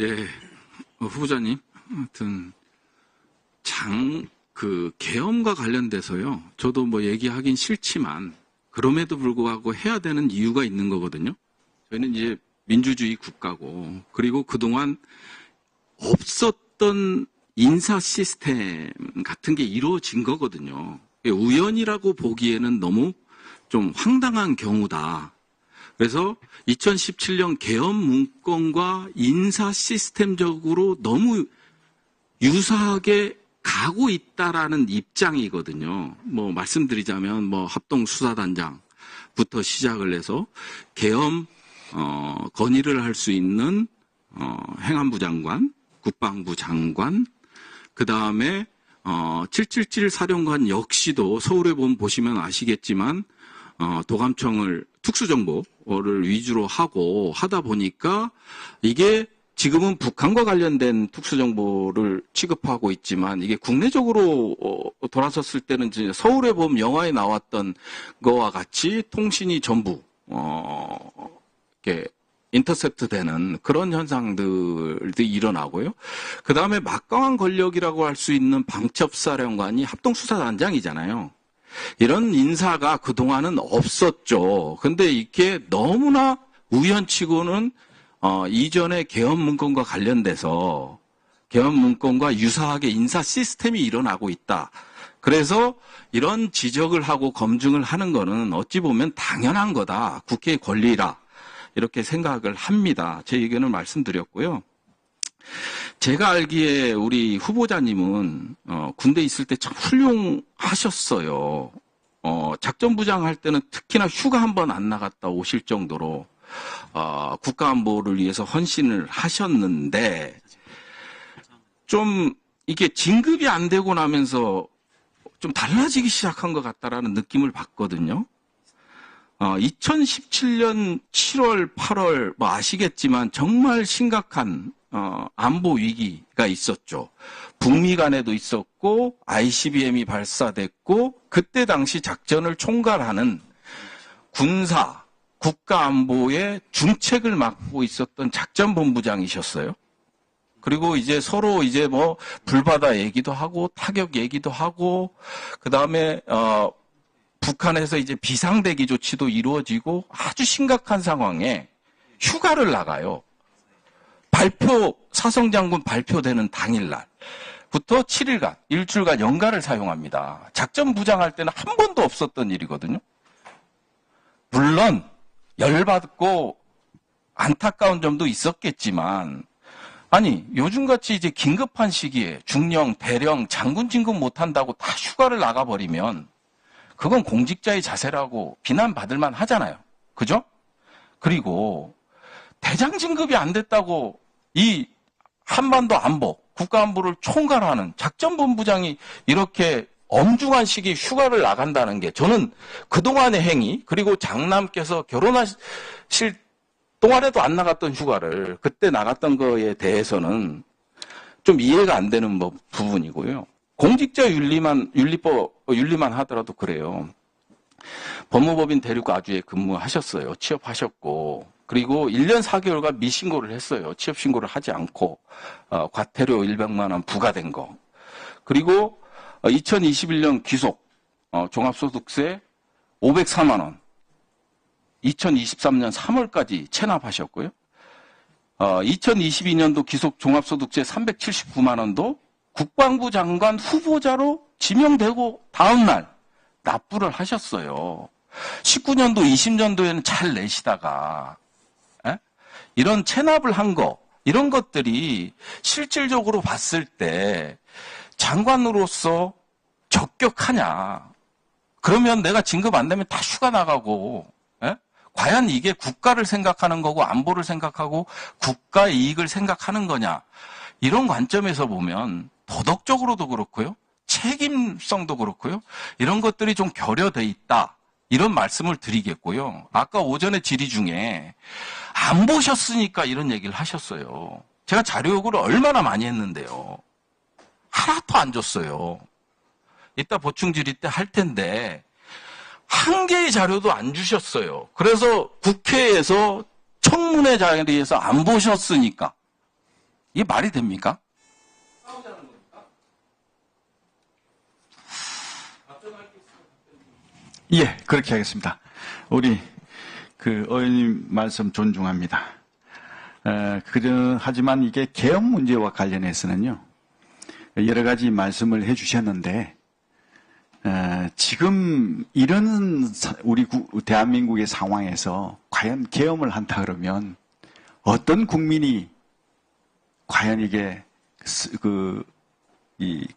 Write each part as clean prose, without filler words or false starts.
예, 후보자님, 아무튼 계엄과 관련돼서요. 저도 뭐 얘기하긴 싫지만 그럼에도 불구하고 해야 되는 이유가 있는 거거든요. 저희는 이제 민주주의 국가고, 그리고 그동안 없었던 인사 시스템 같은 게 이루어진 거거든요. 우연이라고 보기에는 너무 좀 황당한 경우다. 그래서 2017년 계엄 문건과 인사 시스템적으로 너무 유사하게 가고 있다라는 입장이거든요. 뭐 말씀드리자면 뭐 합동수사단장부터 시작을 해서 계엄 건의를 할 수 있는 행안부 장관, 국방부 장관, 그 다음에 777 사령관 역시도 서울에 보시면 아시겠지만 도감청을 특수정보를 위주로 하다 보니까 이게 지금은 북한과 관련된 특수정보를 취급하고 있지만 이게 국내적으로 돌아섰을 때는 이제 서울에 보면 영화에 나왔던 거와 같이 통신이 전부 이렇게 인터셉트 되는 그런 현상들도 일어나고요. 그 다음에 막강한 권력이라고 할 수 있는 방첩사령관이 합동수사단장이잖아요. 이런 인사가 그동안은 없었죠. 근데 이게 너무나 우연치고는 이전에 계엄 문건과 관련돼서 계엄 문건과 유사하게 인사 시스템이 일어나고 있다. 그래서 이런 지적을 하고 검증을 하는 거는 어찌 보면 당연한 거다. 국회의 권리라. 이렇게 생각을 합니다. 제 의견을 말씀드렸고요. 제가 알기에 우리 후보자님은 군대 있을 때 참 훌륭하셨어요. 작전부장 할 때는 특히나 휴가 한 번 안 나갔다 오실 정도로 국가안보를 위해서 헌신을 하셨는데 좀 이게 진급이 안 되고 나면서 좀 달라지기 시작한 것 같다라는 느낌을 받거든요. 2017년 7월, 8월 뭐 아시겠지만 정말 심각한 안보 위기가 있었죠. 북미 간에도 있었고 ICBM이 발사됐고 그때 당시 작전을 총괄하는 군사 국가안보의 중책을 맡고 있었던 작전본부장이셨어요. 그리고 이제 서로 이제 뭐 불바다 얘기도 하고 타격 얘기도 하고 그 다음에 북한에서 이제 비상대기 조치도 이루어지고 아주 심각한 상황에 휴가를 나가요. 사성장군 발표되는 당일날부터 7일간, 일주일간 연가를 사용합니다. 작전부장 할 때는 한 번도 없었던 일이거든요. 물론 열받고 안타까운 점도 있었겠지만 아니 요즘같이 이제 긴급한 시기에 중령, 대령, 장군 진급 못한다고 다 휴가를 나가버리면 그건 공직자의 자세라고 비난받을 만 하잖아요. 그죠? 그리고 대장 진급이 안 됐다고 이 한반도 안보, 국가안보를 총괄하는 작전본부장이 이렇게 엄중한 시기에 휴가를 나간다는 게 저는 그동안의 행위, 그리고 장남께서 결혼하실 동안에도 안 나갔던 휴가를 그때 나갔던 거에 대해서는 좀 이해가 안 되는 부분이고요. 공직자 윤리만 하더라도 그래요. 법무법인 대륙아주에 근무하셨어요. 취업하셨고 그리고 1년 4개월간 미신고를 했어요. 취업신고를 하지 않고 과태료 100만 원 부과된 거. 그리고 2021년 귀속 종합소득세 504만 원 2023년 3월까지 체납하셨고요. 2022년도 귀속 종합소득세 379만 원도 국방부 장관 후보자로 지명되고 다음 날 납부를 하셨어요. 19년도, 20년도에는 잘 내시다가 이런 체납을 한 거, 이런 것들이 실질적으로 봤을 때 장관으로서 적격하냐. 그러면 내가 진급 안 되면 다 휴가 나가고 과연 이게 국가를 생각하는 거고 안보를 생각하고 국가 이익을 생각하는 거냐. 이런 관점에서 보면 도덕적으로도 그렇고요. 책임성도 그렇고요. 이런 것들이 좀 결여돼 있다. 이런 말씀을 드리겠고요. 아까 오전에 질의 중에 안 보셨으니까 이런 얘기를 하셨어요. 제가 자료 요구를 얼마나 많이 했는데요. 하나도 안 줬어요. 이따 보충 질의 때 할 텐데 한 개의 자료도 안 주셨어요. 그래서 국회에서 청문회 자리에서 안 보셨으니까 이게 말이 됩니까? 예, 그렇게 하겠습니다. 우리 그 의원님 말씀 존중합니다. 하지만 이게 개헌 문제와 관련해서는요, 여러 가지 말씀을 해주셨는데, 지금 이런 우리 대한민국의 상황에서 과연 계엄을 한다 그러면 어떤 국민이 과연 이게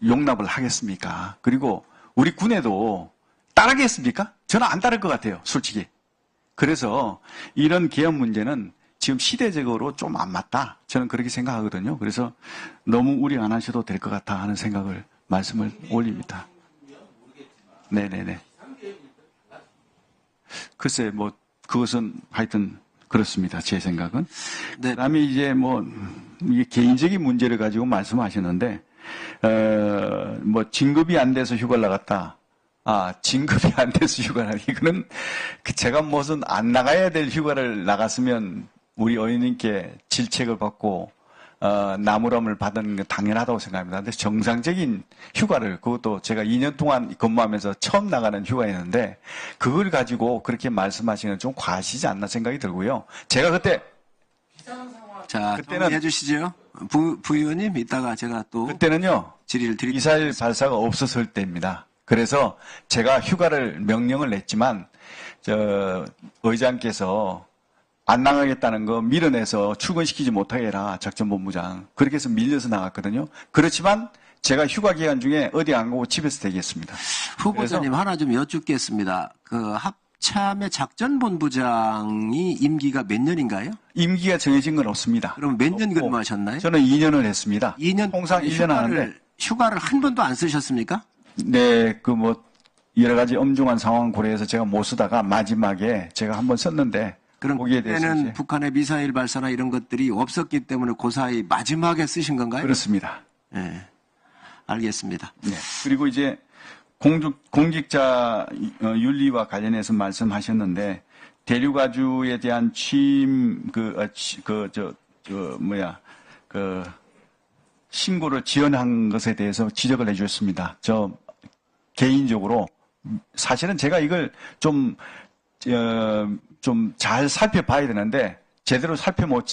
용납을 하겠습니까? 그리고 우리 군에도 따르겠습니까? 저는 안 따를 것 같아요, 솔직히. 그래서 이런 계엄 문제는 지금 시대적으로 좀 안 맞다. 저는 그렇게 생각하거든요. 그래서 너무 우려 안 하셔도 될 것 같다 하는 생각을 말씀을 올립니다. 네네네. 글쎄, 그것은 하여튼 그렇습니다. 제 생각은. 네. 그 다음에 이제 이게 개인적인 문제를 가지고 말씀하셨는데, 진급이 안 돼서 휴가를 나갔다. 진급이 안 돼서 휴가를, 이거는 제가 무슨 안 나가야 될 휴가를 나갔으면 우리 의원님께 질책을 받고, 나무람을 받은 게 당연하다고 생각합니다. 근데 정상적인 휴가를, 그것도 제가 2년 동안 근무하면서 처음 나가는 휴가였는데, 그걸 가지고 그렇게 말씀하시는 건 좀 과하시지 않나 생각이 들고요. 제가 그때, 자, 그때는 정리해 주시죠. 부의원님, 이따가 제가 또 그때는요, 질의를 드리겠습니다. 미사일 발사가 없었을 때입니다. 그래서 제가 휴가를 명령을 냈지만, 의장께서 안 나가겠다는 거 밀어내서 출근시키지 못하게 해라, 작전본부장. 그렇게 해서 밀려서 나갔거든요. 그렇지만 제가 휴가 기간 중에 어디 안 가고 집에서 대기했습니다. 후보자님 하나 좀 여쭙겠습니다. 합참의 작전본부장이 임기가 몇 년인가요? 임기가 정해진 건 없습니다. 그럼 몇 년 근무하셨나요? 저는 2년을 했습니다. 2년 통상 1년 하는데. 휴가를 한 번도 안 쓰셨습니까? 네, 여러 가지 엄중한 상황 고려해서 제가 못 쓰다가 마지막에 제가 한번 썼는데, 그럼 거기에 대해서 그때는 이제 북한의 미사일 발사나 이런 것들이 없었기 때문에 그 사이 마지막에 쓰신 건가요? 그렇습니다. 네, 알겠습니다. 네. 그리고 이제 공직자 윤리와 관련해서 말씀하셨는데, 대륙아주에 대한 신고를 지연한 것에 대해서 지적을 해주셨습니다. 개인적으로 사실은 제가 이걸 좀 잘 살펴봐야 되는데 제대로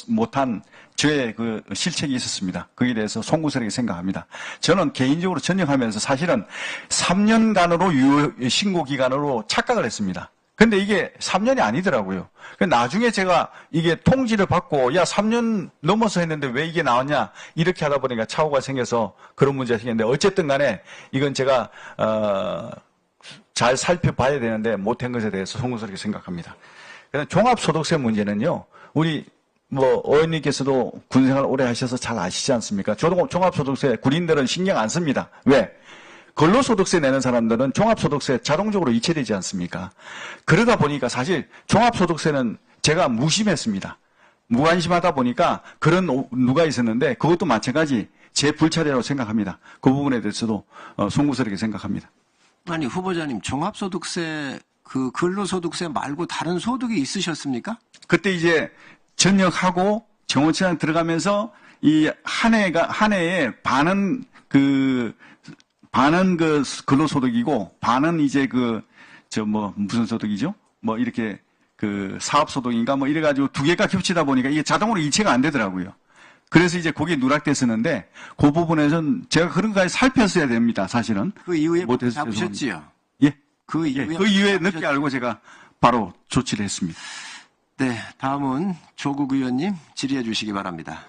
못한 저의 실책이 있었습니다. 거기에 대해서 송구스럽게 생각합니다. 저는 개인적으로 전역하면서 사실은 3년간으로 신고 기간으로 착각을 했습니다. 근데 이게 3년이 아니더라고요. 나중에 제가 이게 통지를 받고 3년 넘어서 했는데 왜 이게 나왔냐 이렇게 하다 보니까 착오가 생겨서 그런 문제가 생겼는데 어쨌든 간에 이건 제가 잘 살펴봐야 되는데 못한 것에 대해서 송구스럽게 생각합니다. 그다음 종합소득세 문제는요. 우리 의원님께서도 군생활 오래 하셔서 잘 아시지 않습니까? 종합소득세 군인들은 신경 안 씁니다. 왜? 근로소득세 내는 사람들은 종합소득세 자동적으로 이체되지 않습니까? 그러다 보니까 사실 종합소득세는 제가 무심했습니다. 무관심하다 보니까 그런 누가 있었는데 그것도 마찬가지 제 불찰이라고 생각합니다. 그 부분에 대해서도 송구스럽게 생각합니다. 아니 후보자님 종합소득세 근로소득세 말고 다른 소득이 있으셨습니까? 그때 이제 전역하고 정원시장 들어가면서 이 한 해에 반은 근로소득이고 반은 이제 무슨 소득이죠? 이렇게 사업소득인가 이래가지고 두 개가 겹치다 보니까 이게 자동으로 이체가 안 되더라고요. 그래서 이제 거기에 누락됐었는데 그 부분에서는 제가 그런 거까지 살폈어야 됩니다. 사실은. 그 이후에 잡으셨지요? 예. 그 이후에 늦게 알고 제가 바로 조치를 했습니다. 네, 다음은 조국 의원님 질의해 주시기 바랍니다.